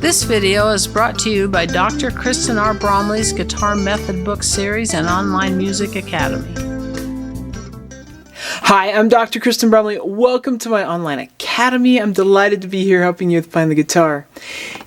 This video is brought to you by Dr. Kristen R. Bromley's Guitar Method Book Series and Online Music Academy. Hi, I'm Dr. Kristen Bromley. Welcome to my online academy. I'm delighted to be here helping you with playing the guitar.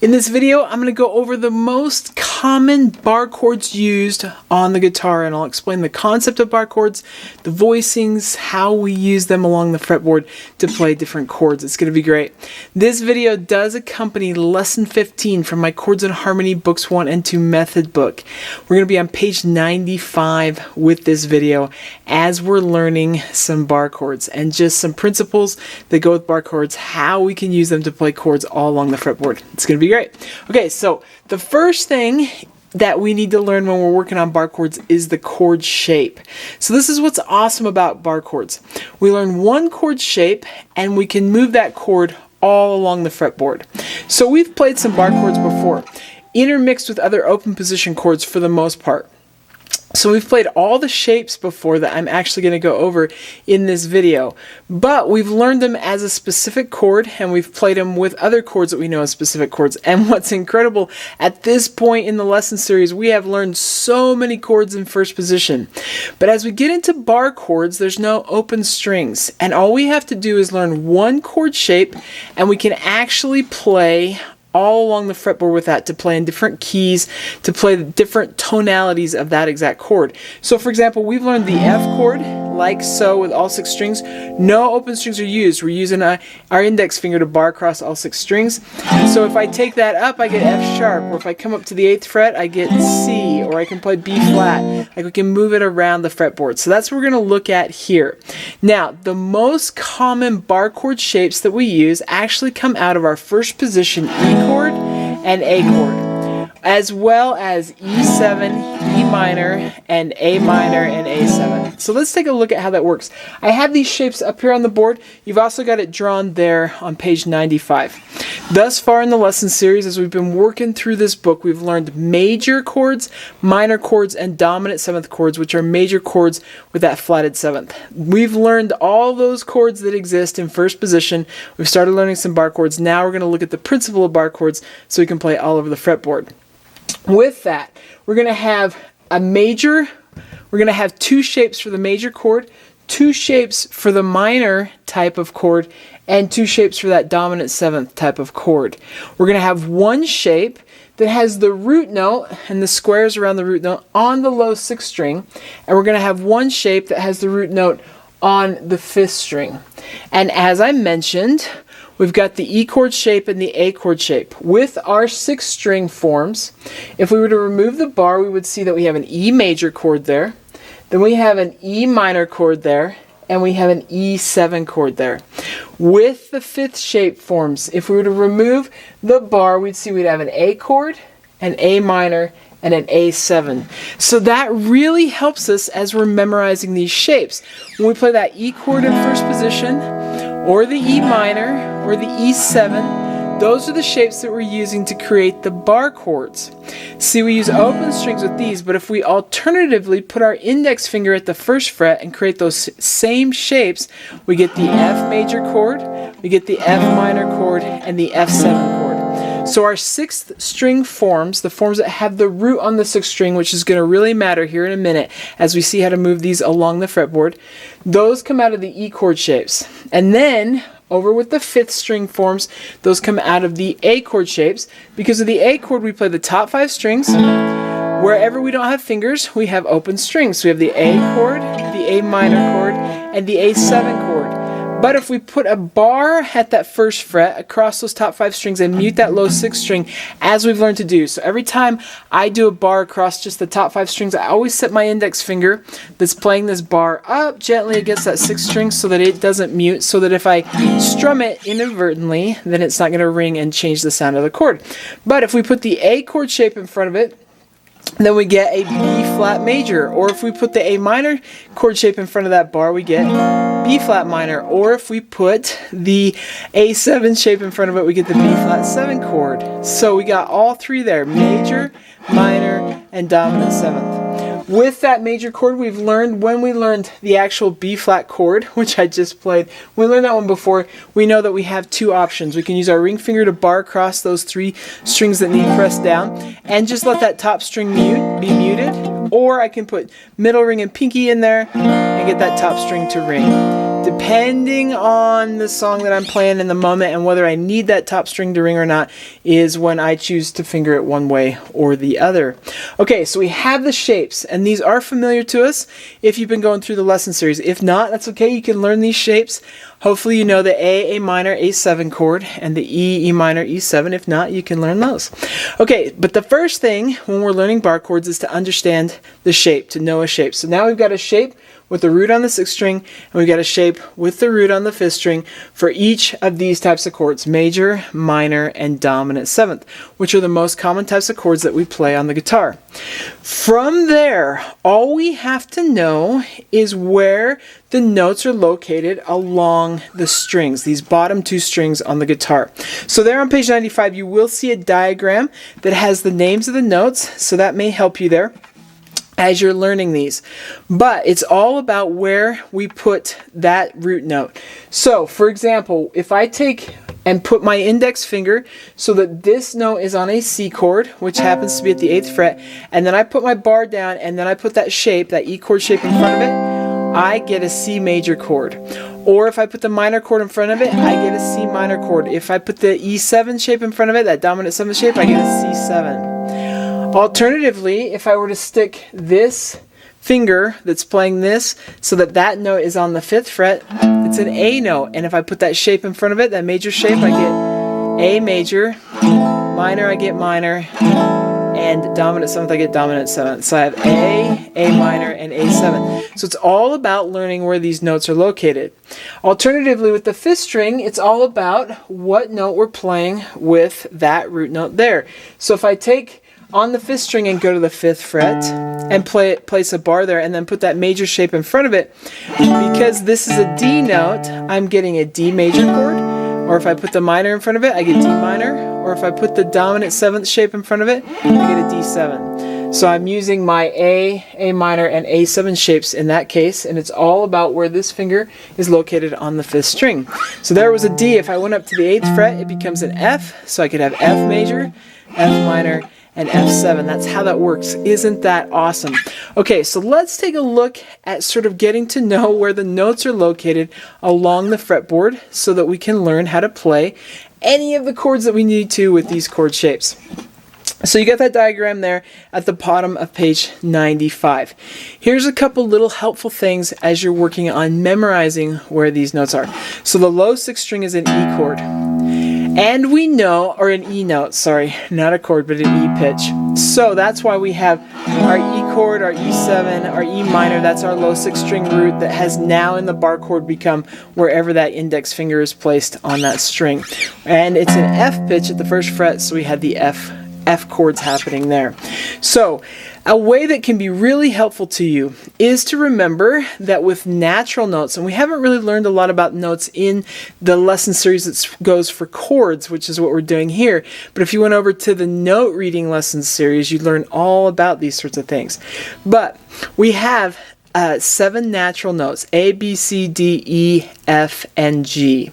In this video, I'm going to go over the most common bar chords used on the guitar, and I'll explain the concept of bar chords, the voicings, how we use them along the fretboard to play different chords. It's going to be great. This video does accompany Lesson 15 from my Chords and Harmony Books 1 and 2 Method book. We're going to be on page 95 with this video as we're learning some bar chords and just some principles that go with bar chords, how we can use them to play chords all along the fretboard. It's going to be great. Okay, so the first thing that we need to learn when we're working on bar chords is the chord shape. So this is what's awesome about bar chords. We learn one chord shape and we can move that chord all along the fretboard. So we've played some bar chords before, intermixed with other open position chords for the most part. So we've played all the shapes before that I'm actually going to go over in this video, but we've learned them as a specific chord and we've played them with other chords that we know as specific chords. And what's incredible, at this point in the lesson series, we have learned so many chords in first position. But as we get into bar chords, there's no open strings, and all we have to do is learn one chord shape and we can actually play all along the fretboard with that, to play in different keys, to play the different tonalities of that exact chord. So for example, we've learned the F chord like so with all 6 strings. No open strings are used. We're using our index finger to bar across all 6 strings. So if I take that up, I get F sharp, or if I come up to the 8th fret, I get C, or I can play B flat. Like, we can move it around the fretboard. So that's what we're going to look at here. Now, the most common bar chord shapes that we use actually come out of our first position E chord and A chord, as well as E7, E minor, and A minor and A7. So let's take a look at how that works. I have these shapes up here on the board. You've also got it drawn there on page 95. Thus far in the lesson series, as we've been working through this book, we've learned major chords, minor chords, and dominant 7th chords, which are major chords with that flatted 7th. We've learned all those chords that exist in first position. We've started learning some bar chords. Now we're going to look at the principle of bar chords so we can play all over the fretboard. With that, we're going to have we're going to have 2 shapes for the major chord, 2 shapes for the minor type of chord, and 2 shapes for that dominant 7th type of chord. We're going to have one shape that has the root note and the squares around the root note on the low 6th string, and we're going to have one shape that has the root note on the 5th string. And as I mentioned, we've got the E chord shape and the A chord shape. With our 6th string forms, if we were to remove the bar, we would see that we have an E major chord there, then we have an E minor chord there, and we have an E7 chord there. With the 5th shape forms, if we were to remove the bar, we'd see we'd have an A chord, an A minor, and an A7. So that really helps us as we're memorizing these shapes. When we play that E chord in first position, or the E minor, or the E7, those are the shapes that we're using to create the bar chords. See, we use open strings with these, but if we alternatively put our index finger at the 1st fret and create those same shapes, we get the F major chord, we get the F minor chord, and the F7 chord. So our 6th string forms, the forms that have the root on the 6th string, which is going to really matter here in a minute as we see how to move these along the fretboard, those come out of the E chord shapes. And then over with the 5th string forms, those come out of the A chord shapes. Because of the A chord, we play the top 5 strings. Wherever we don't have fingers, we have open strings. So we have the A chord, the A minor chord, and the A7 chord. But if we put a bar at that 1st fret across those top 5 strings and mute that low 6th string, as we've learned to do. So every time I do a bar across just the top 5 strings, I always set my index finger that's playing this bar up gently against that 6th string so that it doesn't mute, so that if I strum it inadvertently, then it's not going to ring and change the sound of the chord. But if we put the A chord shape in front of it, then we get a B flat major. Or if we put the A minor chord shape in front of that bar, we get B flat minor. Or if we put the A7 shape in front of it, we get the B flat 7 chord. So we got all 3 there: major, minor, and dominant 7th. With that major chord, we've learned, when we learned the actual B flat chord, which I just played, we learned that one before, we know that we have two options. We can use our ring finger to bar across those three strings that need pressed down, and just let that top string be muted, or I can put middle ring and pinky in there and get that top string to ring. Depending on the song that I'm playing in the moment and whether I need that top string to ring or not is when I choose to finger it one way or the other. Okay, so we have the shapes, and these are familiar to us if you've been going through the lesson series. If not, that's okay. You can learn these shapes. Hopefully you know the A minor, A7 chord and the E minor, E7. If not, you can learn those. Okay, but the first thing when we're learning bar chords is to understand the shape, to know a shape. So now we've got a shape with the root on the 6th string, and we've got a shape with the root on the 5th string for each of these types of chords, major, minor, and dominant 7th, which are the most common types of chords that we play on the guitar. From there, all we have to know is where the notes are located along the strings, these bottom two strings on the guitar. So there on page 95, you will see a diagram that has the names of the notes, so that may help you there as you're learning these. But it's all about where we put that root note. So, for example, if I take and put my index finger so that this note is on a C chord, which happens to be at the 8th fret, and then I put my bar down and then I put that shape, that E chord shape in front of it, I get a C major chord. Or if I put the minor chord in front of it, I get a C minor chord. If I put the E7 shape in front of it, that dominant 7th shape, I get a C7. Alternatively, if I were to stick this finger that's playing this so that that note is on the 5th fret, it's an A note. And if I put that shape in front of it, that major shape, I get A major, minor I get minor, and dominant 7th I get dominant 7th. So I have A minor, and A7. So it's all about learning where these notes are located. Alternatively, with the 5th string, it's all about what note we're playing with that root note there. So if I take on the 5th string and go to the 5th fret and place a bar there and then put that major shape in front of it, because this is a D note, I'm getting a D major chord. Or if I put the minor in front of it, I get D minor. Or if I put the dominant 7th shape in front of it, I get a D7. So I'm using my A minor, and A7 shapes in that case, and it's all about where this finger is located on the 5th string. So there was a D. If I went up to the 8th fret, it becomes an F, so I could have F major, F minor, and F7. That's how that works. Isn't that awesome? Okay, so let's take a look at sort of getting to know where the notes are located along the fretboard so that we can learn how to play any of the chords that we need to with these chord shapes. So you got that diagram there at the bottom of page 95. Here's a couple little helpful things as you're working on memorizing where these notes are. So the low 6th string is an E chord. And we know, or an E note, sorry, not a chord, but an E pitch. So that's why we have our E chord, our E7, our E minor. That's our low 6th string root that has now in the bar chord become wherever that index finger is placed on that string. And it's an F pitch at the 1st fret, so we had the F chords happening there. So a way that can be really helpful to you is to remember that with natural notes, and we haven't really learned a lot about notes in the lesson series that goes for chords, which is what we're doing here, but if you went over to the note reading lesson series, you'd learn all about these sorts of things. But we have 7 natural notes, A, B, C, D, E, F, and G.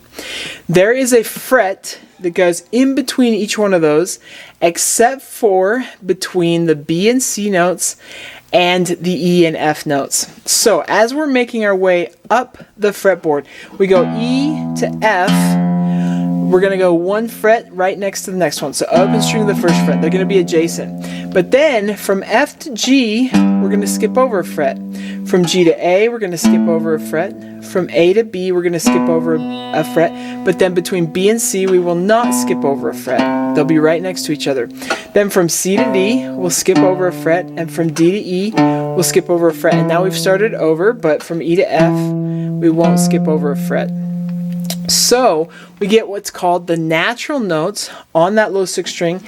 There is a fret that goes in between each one of those, except for between the B and C notes and the E and F notes. So as we're making our way up the fretboard, we go E to F. We're going to go one fret right next to the next one. So open string to the 1st fret. They're going to be adjacent. But then from F to G, we're going to skip over a fret. From G to A, we're going to skip over a fret. From A to B, we're going to skip over a fret. But then between B and C, we will not skip over a fret. They'll be right next to each other. Then from C to D, we'll skip over a fret. And from D to E, we'll skip over a fret. And now we've started over, but from E to F, we won't skip over a fret. So we get what's called the natural notes on that low 6th string,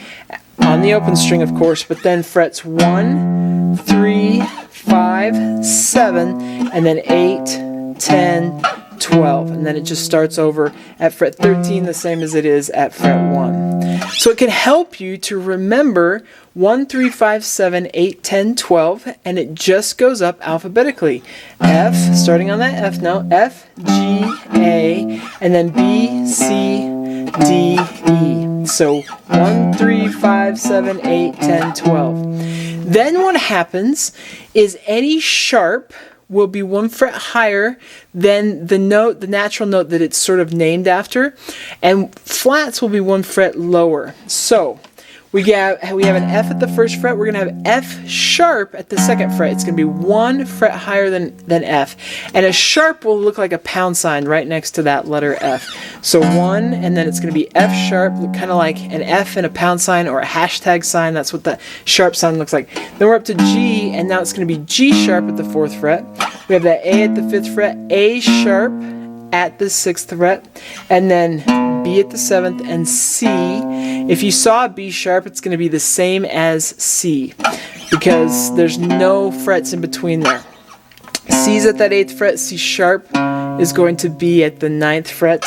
on the open string of course, but then frets 1, 3, 5, 7, and then 8, 10, 12. And then it just starts over at fret 13, the same as it is at fret 1. So it can help you to remember 1, 3, 5, 7, 8, 10, 12, and it just goes up alphabetically. F, starting on that F note, F, G, A, and then B, C, D, E. So 1, 3, 5, 7, 8, 10, 12. Then what happens is any sharp will be 1 fret higher than the note, the natural note that it's sort of named after, and flats will be 1 fret lower. So we have an F at the first fret. We're going to have F sharp at the second fret. It's going to be 1 fret higher than F. And a sharp will look like a pound sign right next to that letter F. So 1, and then it's going to be F sharp, kind of like an F and a pound sign or a hashtag sign. That's what the sharp sound looks like. Then we're up to G, and now it's going to be G sharp at the 4th fret. We have that A at the 5th fret, A sharp at the 6th fret, and then B at the 7th, and C. If you saw B sharp, it's going to be the same as C because there's no frets in between there. C's at that 8th fret, C sharp is going to be at the 9th fret,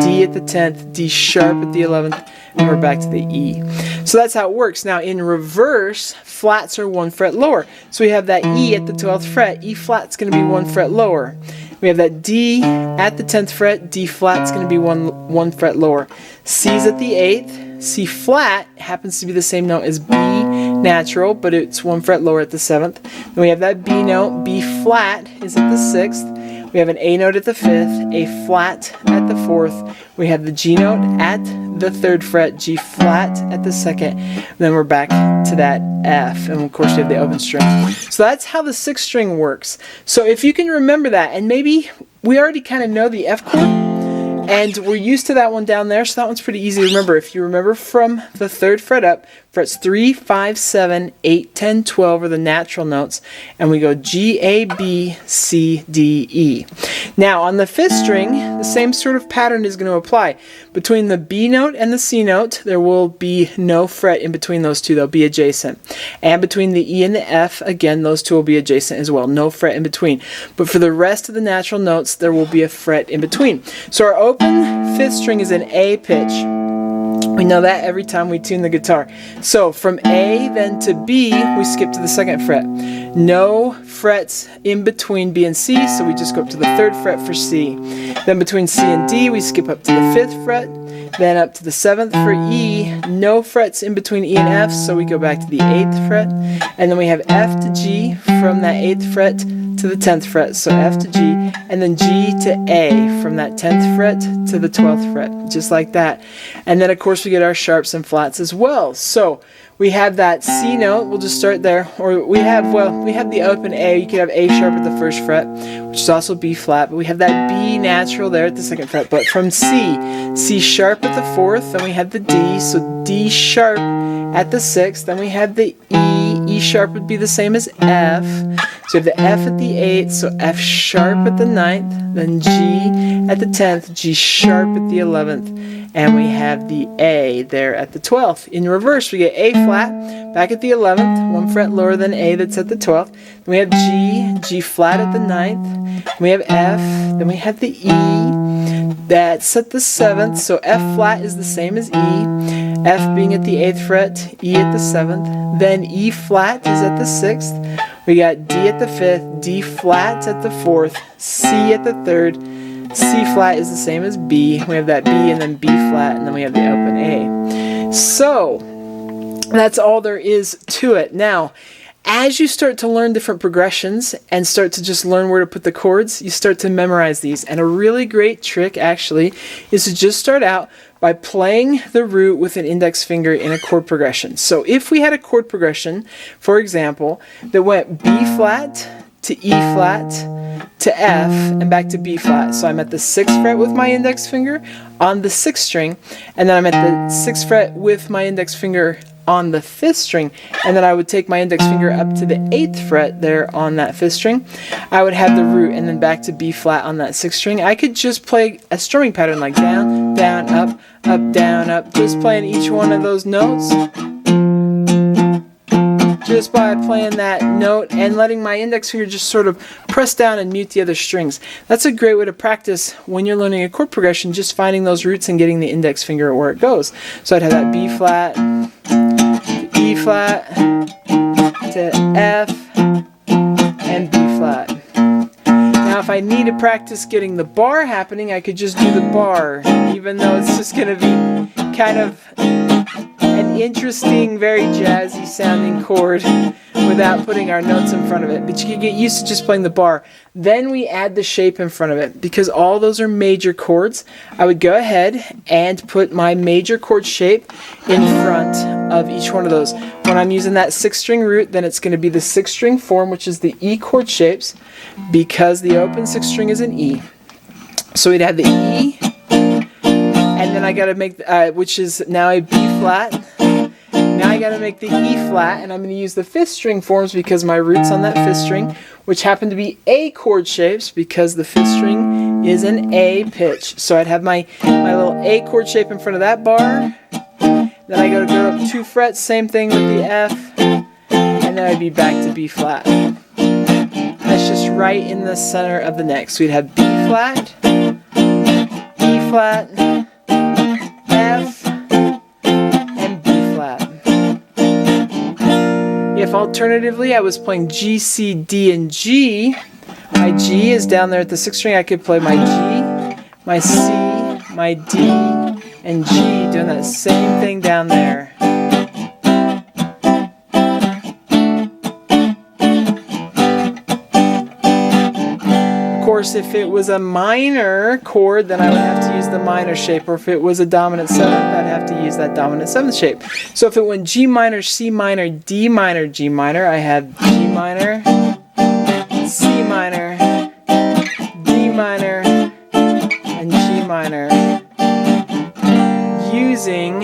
D at the 10th, D sharp at the 11th, and we're back to the E. So that's how it works. Now in reverse, flats are 1 fret lower. So we have that E at the 12th fret, E flat's going to be 1 fret lower. We have that D at the 10th fret, D flat's going to be one fret lower. C's at the 8th, C flat happens to be the same note as B natural, but it's 1 fret lower at the 7th. Then we have that B note, B flat is at the 6th. We have an A note at the 5th, A flat at the 4th. We have the G note at the 3rd fret, G flat at the 2nd. Then we're back to that F, and of course you have the open string. So that's how the 6th string works. So if you can remember that, and maybe we already kind of know the F chord, and we're used to that one down there, so that one's pretty easy to remember. If you remember from the 3rd fret up, frets 3, 5, 7, 8, 10, 12 are the natural notes, and we go G, A, B, C, D, E. Now on the 5th string, the same sort of pattern is going to apply. Between the B note and the C note, there will be no fret in between those two. They'll be adjacent. And between the E and the F, again, those two will be adjacent as well. No fret in between. But for the rest of the natural notes, there will be a fret in between. So our open 5th string is an A pitch. We know that every time we tune the guitar. So from A then to B, we skip to the 2nd fret. No frets in between B and C, so we just go up to the 3rd fret for C. Then between C and D, we skip up to the 5th fret. Then up to the 7th for E. No frets in between E and F, so we go back to the 8th fret. And then we have F to G from that 8th fret to the 10th fret, so F to G, and then G to A from that 10th fret to the 12th fret, just like that. And then of course we get our sharps and flats as well. So we have that C note, we'll just start there, or we have the open A. You could have A sharp at the 1st fret, which is also B flat, but we have that B natural there at the 2nd fret. But from C, C sharp at the 4th, then we have the D, so D sharp at the 6th, then we have the E, E sharp would be the same as F, so we have the F at the 8th, so F sharp at the 9th, then G at the 10th, G sharp at the 11th, and we have the A there at the 12th. In reverse, we get A flat back at the 11th, 1 fret lower than A that's at the 12th, then we have G, G flat at the 9th, then we have F, then we have the E, that's at the 7th, so F flat is the same as E, F being at the 8th fret, E at the 7th, then E flat is at the 6th, we got D at the 5th, D flat at the 4th, C at the 3rd, C flat is the same as B, we have that B and then B flat, and then we have the open A. So that's all there is to it. Now, as you start to learn different progressions and start to just learn where to put the chords, you start to memorize these. And a really great trick actually is to just start out by playing the root with an index finger in a chord progression. So if we had a chord progression, for example, that went B flat to E flat to F and back to B flat. So I'm at the 6th fret with my index finger on the 6th string, and then I'm at the 6th fret with my index finger on the 5th string, and then I would take my index finger up to the 8th fret there on that 5th string. I would have the root and then back to B flat on that 6th string. I could just play a strumming pattern like down, down, up, down, up, just playing each one of those notes. just by playing that note and letting my index finger just sort of press down and mute the other strings. That's a great way to practice when you're learning a chord progression, just finding those roots and getting the index finger where it goes. So I'd have that B flat, to E flat, to F, and B flat. Now if I need to practice getting the bar happening, I could just do the bar, even though it's just going to be kind of an interesting, very jazzy sounding chord without putting our notes in front of it. But you can get used to just playing the bar. Then we add the shape in front of it. Because all those are major chords, I would go ahead and put my major chord shape in front of each one of those. When I'm using that 6-string root, then it's going to be the 6-string form, which is the E chord shapes, because the open 6th string is an E. So we'd have the E, and then I got to make, which is now a B flat. Now I got to make the E flat, and I'm going to use the 5th string forms because my root's on that 5th string, which happen to be A chord shapes because the 5th string is an A pitch. So I'd have my little A chord shape in front of that bar. Then I got to go up 2 frets, same thing with the F, and then I'd be back to B flat. That's just right in the center of the neck. So we'd have B flat, E flat, F, and B flat. If alternatively I was playing G, C, D, and G, my G is down there at the 6th string, I could play my G, my C, my D, and G, doing that same thing down there. Of course, if it was a minor chord, then I would have to use the minor shape, or if it was a dominant 7th, I'd have to use that dominant 7th shape. So if it went G minor, C minor, D minor, G minor, I had G minor, C minor, D minor, and G minor, using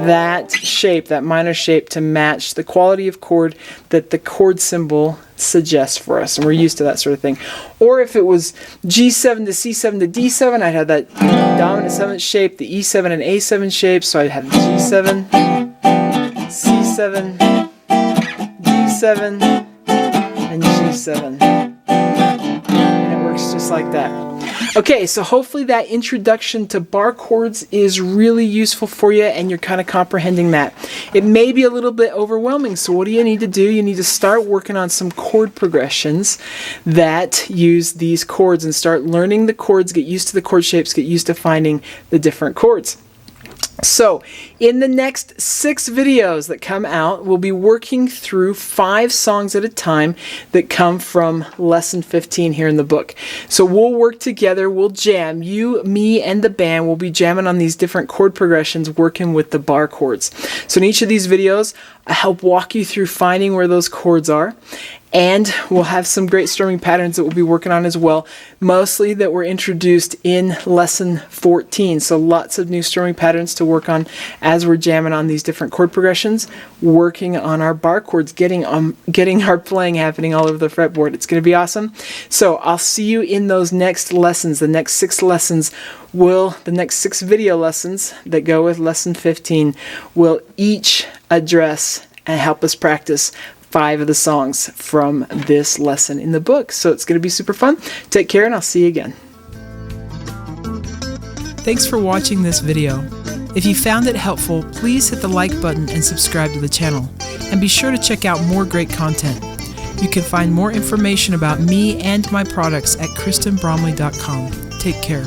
that shape, that minor shape, to match the quality of chord that the chord symbol suggests for us, and we're used to that sort of thing. Or if it was G7 to C7 to D7, I'd have that dominant 7th shape, the E7 and A7 shape, so I'd have G7, C7, D7, and G7. And it works just like that. Okay, so hopefully that introduction to bar chords is really useful for you and you're kind of comprehending that. It may be a little bit overwhelming, so what do you need to do? You need to start working on some chord progressions that use these chords and start learning the chords, get used to the chord shapes, get used to finding the different chords. So, in the next 6 videos that come out, we'll be working through 5 songs at a time that come from lesson 15 here in the book. So we'll work together, we'll jam. You, me, and the band will be jamming on these different chord progressions, working with the bar chords. So in each of these videos, I help walk you through finding where those chords are. And we'll have some great strumming patterns that we'll be working on as well, mostly that were introduced in lesson 14. So lots of new strumming patterns to work on as we're jamming on these different chord progressions, working on our bar chords, getting our playing happening all over the fretboard. It's going to be awesome. So I'll see you in those next lessons. The next 6 lessons the next 6 video lessons that go with lesson 15 will each address and help us practice 5 of the songs from this lesson in the book. So it's going to be super fun. Take care, and I'll see you again. Thanks for watching this video. If you found it helpful, please hit the like button and subscribe to the channel. And be sure to check out more great content. You can find more information about me and my products at KristenBromley.com. Take care.